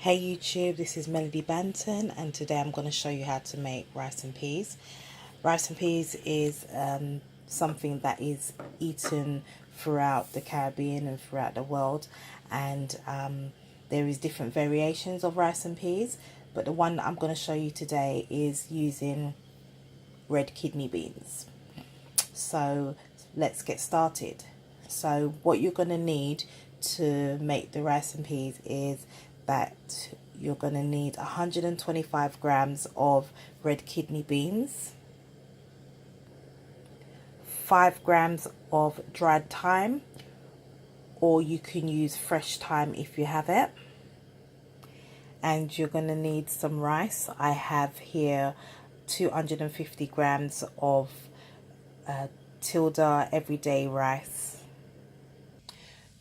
Hey YouTube, this is Melody Banton, and today I'm going to show you how to make rice and peas. Rice and peas is something that is eaten throughout the Caribbean and throughout the world, and there is different variations of rice and peas, but the one that I'm going to show you today is using red kidney beans. So let's get started. So what you're going to need to make the rice and peas is that you're going to need 125 grams of red kidney beans, 5 grams of dried thyme, or you can use fresh thyme if you have it, and you're going to need some rice. I have here 250 grams of Tilda everyday rice.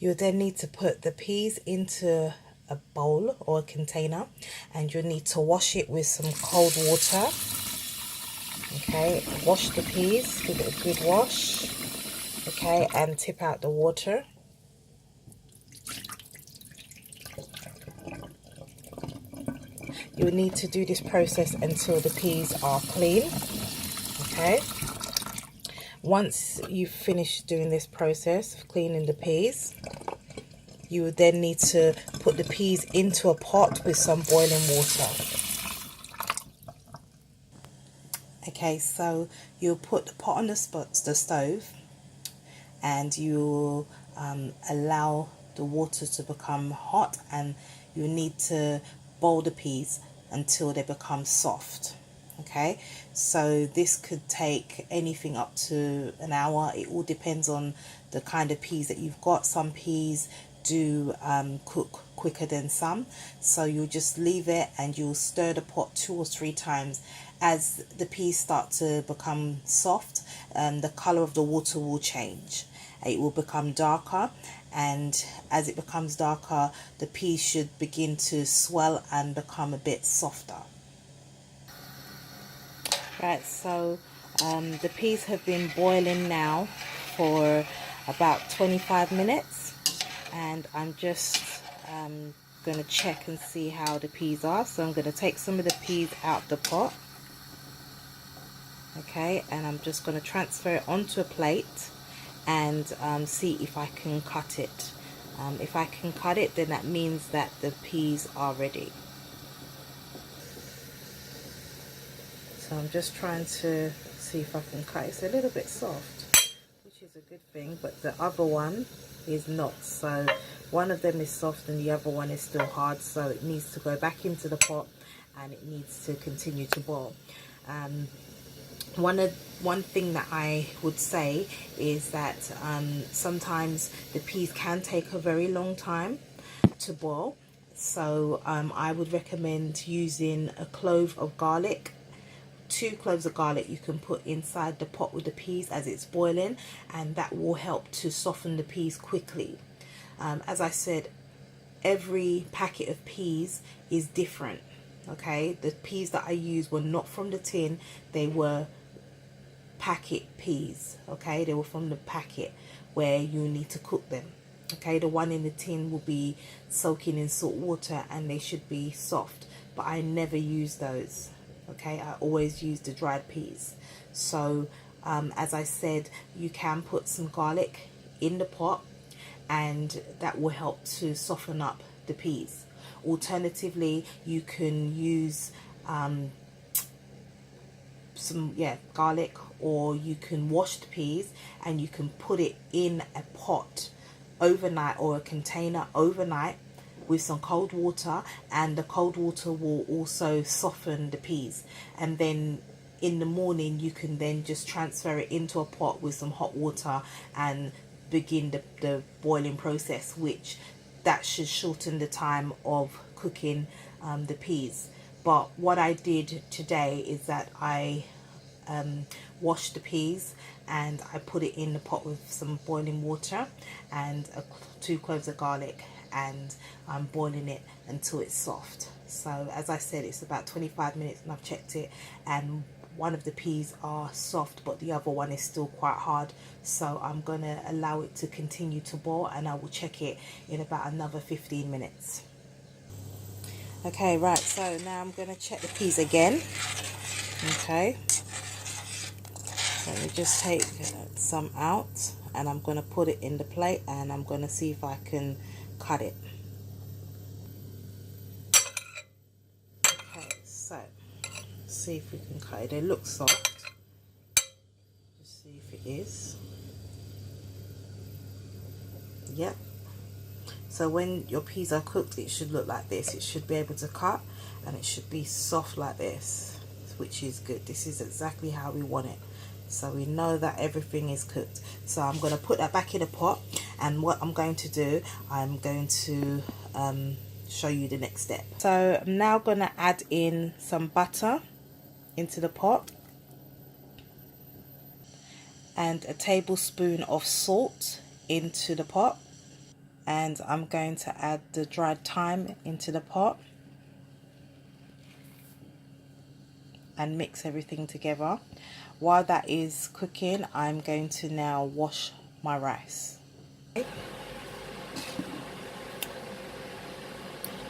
You'll then need to put the peas into a bowl or a container, and you'll need to wash it with some cold water. Okay, wash the peas, give it a good wash. Okay, and tip out the water. You'll need to do this process until the peas are clean. Okay, once you've finished doing this process of cleaning the peas, you would then need to put the peas into a pot with some boiling water. Okay, so you'll put the pot on the stove, and you'll allow the water to become hot, and you need to boil the peas until they become soft. Okay, so this could take anything up to an hour. It all depends on the kind of peas that you've got. Some peas do cook quicker than some, so you'll just leave it and you'll stir the pot 2 or 3 times. As the peas start to become soft, the color of the water will change. It will become darker, and as it becomes darker, the peas should begin to swell and become a bit softer. Right, so the peas have been boiling now for about 25 minutes, and I'm just going to check and see how the peas are. So I'm going to take some of the peas out the pot. Okay, and I'm just going to transfer it onto a plate and see if I can cut it. If I can cut it, then that means that the peas are ready. So I'm just trying to see if I can cut it. It's a little bit soft, which is a good thing, but the other one is not. So one of them is soft and the other one is still hard, so it needs to go back into the pot and it needs to continue to boil. One thing that I would say is that sometimes the peas can take a very long time to boil, so I would recommend using a clove of garlic. 2 cloves of garlic you can put inside the pot with the peas as it's boiling, and that will help to soften the peas quickly. As I said, every packet of peas is different. Okay, the peas that I used were not from the tin, they were packet peas. Okay, they were from the packet where you need to cook them. Okay, the one in the tin will be soaking in salt water and they should be soft, but I never use those. Okay, I always use the dried peas. So as I said, you can put some garlic in the pot and that will help to soften up the peas. Alternatively, you can use some garlic, or you can wash the peas and you can put it in a pot overnight or a container overnight with some cold water, and the cold water will also soften the peas, and then in the morning you can then just transfer it into a pot with some hot water and begin the boiling process, which that should shorten the time of cooking the peas. But what I did today is that I washed the peas and I put it in the pot with some boiling water and 2 cloves of garlic, and I'm boiling it until it's soft. So as I said, it's about 25 minutes and I've checked it, and one of the peas are soft but the other one is still quite hard, so I'm going to allow it to continue to boil and I will check it in about another 15 minutes. Okay, right, so now I'm going to check the peas again. Okay, let me just take some out, and I'm going to put it in the plate, and I'm going to see if I can cut it. Okay, so see if we can cut it. They look soft. Just see if it is. Yep. So when your peas are cooked, it should look like this. It should be able to cut, and it should be soft like this, which is good. This is exactly how we want it. So we know that everything is cooked. So I'm going to put that back in a pot, and what I'm going to do, I'm going to show you the next step. So I'm now going to add in some butter into the pot, and a tablespoon of salt into the pot. And I'm going to add the dried thyme into the pot and mix everything together. While that is cooking, I'm going to now wash my rice.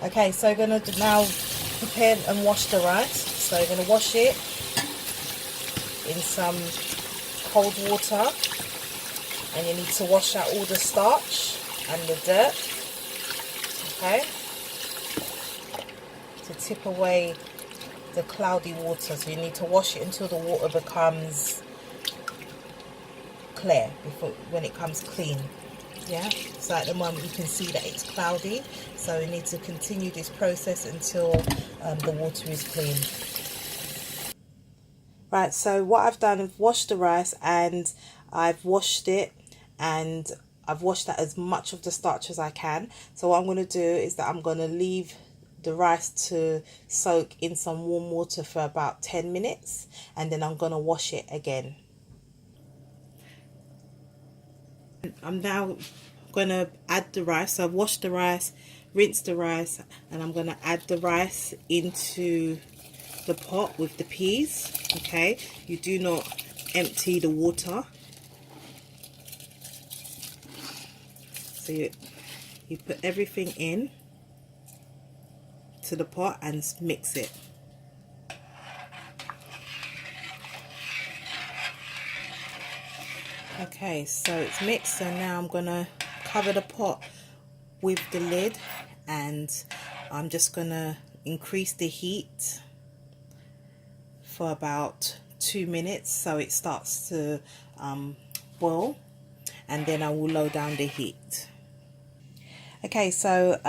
Okay, so I'm going to now prepare and wash the rice. So I'm going to wash it in some cold water, and you need to wash out all the starch and the dirt, okay, to tip away the cloudy water. So you need to wash it until the water becomes clear, when it comes clean. Yeah, so at the moment you can see that it's cloudy, so we need to continue this process until the water is clean. Right, so what I've done is washed the rice, and I've washed it, and I've washed that as much of the starch as I can. So what I'm going to do is that I'm going to leave the rice to soak in some warm water for about 10 minutes, and then I'm going to wash it again. I'm now going to add the rice. So I've washed the rice, rinsed the rice, and I'm going to add the rice into the pot with the peas. Okay, you do not empty the water. So you put everything in to the pot and mix it. Okay, so it's mixed, so now I'm gonna cover the pot with the lid, and I'm just gonna increase the heat for about 2 minutes so it starts to boil, and then I will lower down the heat. Okay, so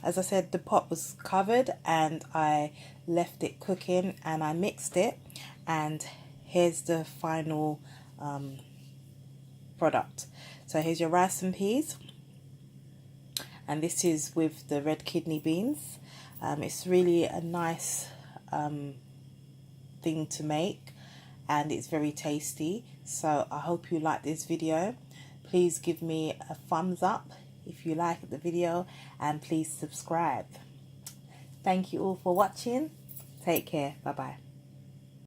as I said, the pot was covered and I left it cooking, and I mixed it, and here's the final product. So here's your rice and peas, and this is with the red kidney beans. It's really a nice thing to make, and it's very tasty. So I hope you like this video. Please give me a thumbs up if you like the video, and please subscribe. Thank you all for watching. Take care. Bye bye.